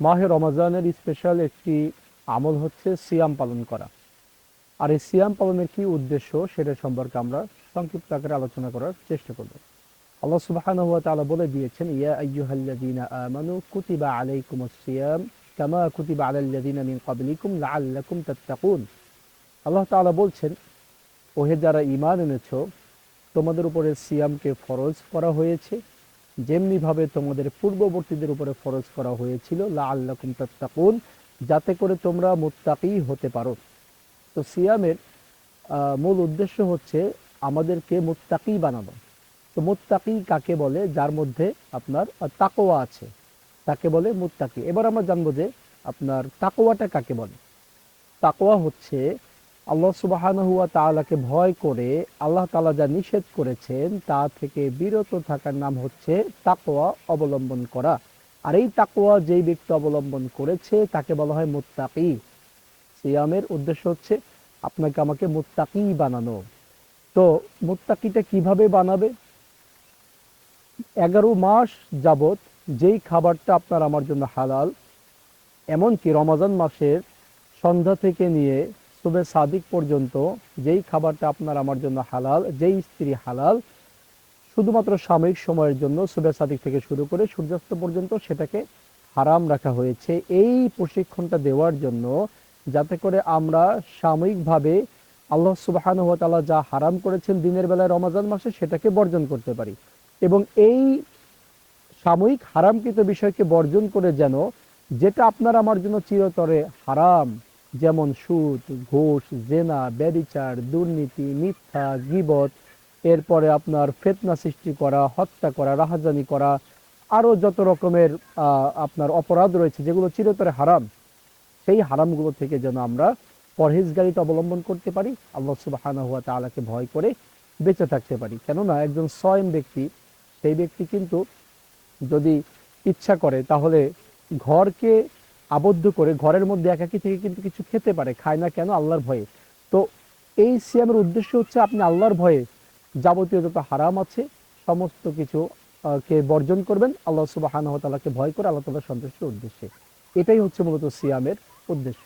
মাহে রমাজানের স্পেশাল একটি আমল হচ্ছে সিয়াম পালন করা। আর এই সিয়াম পালনের কি উদ্দেশ্য সেটা সম্পর্কে আমরা সংক্ষিপ্ত আকারে আলোচনা করার চেষ্টা করব। আল্লাহ সুবহানাহু ওয়া তাআলা বলে দিয়েছেন, ইয়া আইয়ুহাল্লাযীনা আমানু কুতিবা আলাইকুমুস সিয়াম কামা কুতিবা আলাল্লাযীনা মিন ক্বাবলিকুম লাআল্লাকুম তাত্তাকুন। আল্লাহ তাআলা বলছেন, ওহে যারা ঈমান এনেছো, তোমাদের উপরে সিয়ামকে ফরজ করা হয়েছে যেমনি ভাবে তোমাদের পূর্ববর্তীদের উপরে ফরজ করা হয়েছিল, লাআল্লাকুম তাত্তাকুন, যাতে করে তোমরা মুত্তাকী হতে পারো। তো সিয়ামের মূল উদ্দেশ্য হচ্ছে আমাদেরকে মুত্তাকী বানানো। তো মুত্তাকী কাকে বলে? যার মধ্যে আপনার তাকওয়া আছে, তাকে বলে মুত্তাকী। এবার আমরা জানবো যে আপনার তাকওয়াটা কাকে বলে। তাকওয়া হচ্ছে আল্লাহ সুবহানাহু ওয়া তাআলাকে ভয় করে আল্লাহ তাআলা যা নিষেধ করেছেন তা থেকে বিরত থাকার নাম হচ্ছে তাকওয়া অবলম্বন করা। আর এই তাকওয়া যেই ব্যক্তি অবলম্বন করেছে তাকে বলা হয় মুত্তাকী। সিয়ামের উদ্দেশ্য হচ্ছে আপনাকে আমাকে মুত্তাকী বানানো। তো মুত্তাকিটা কিভাবে বানাবে? 11 মাস যাবত যেই খাবারটা আপনার আমার জন্য হালাল, এমনকি রমাজান মাসের সন্ধ্যা থেকে নিয়ে সুবে সাদিক পর্যন্ত যেই খাবারটা আপনার আমার জন্য হালাল, যেই স্ত্রী হালাল, শুধুমাত্র সাময়িক সময়ের জন্য সুবে সাদিক থেকে শুরু করে সূর্যাস্ত পর্যন্ত সেটাকে হারাম রাখা হয়েছে এই প্রশিক্ষণটা দেওয়ার জন্য, যাতে করে আমরা সাময়িকভাবে আল্লাহ সুবহানাহু ওয়া তাআলা যা হারাম করেছেন দিনের বেলায় রমাজান মাসে সেটাকে বর্জন করতে পারি। এবং এই সাময়িক হারামকৃত বিষয়কে বর্জন করে যেন যেটা আপনার আমার জন্য চিরতরে হারাম, যেমন সুদ, ঘুষ, জেনা, ব্যভিচার, দুর্নীতি, মিথ্যা, গীবত, এরপরে আপনার ফিতনা সৃষ্টি করা, হত্যা করা, রাহাজানি করা, আরো যত রকমের আপনার অপরাধ রয়েছে যেগুলো চিরতরে হারাম, সেই হারামগুলো থেকে যেন আমরা পরহেজগারিতা অবলম্বন করতে পারি, আল্লাহ সুবহানাহু ওয়া তাআলাকে ভয় করে বেঁচে থাকতে পারি। কেননা একজন সয়ম ব্যক্তি, সেই ব্যক্তি কিন্তু যদি ইচ্ছা করে তাহলে ঘরকে আবদ্ধ করে ঘরের মধ্যে একাকী থেকে কিন্তু কিছু খেতে পারে, খায় না কেন? আল্লাহর ভয়ে। তো এই সিয়ামের উদ্দেশ্য হচ্ছে আপনি আল্লাহর ভয়ে যাবতীয় যত হারাম আছে সমস্ত কিছু কে বর্জন করবেন, আল্লাহ সুবহানাহু ওয়া তাআলাকে ভয় করে আল্লাহ তাআলার সন্তুষ্টির উদ্দেশ্যে। এটাই হচ্ছে মূলত সিয়ামের উদ্দেশ্য।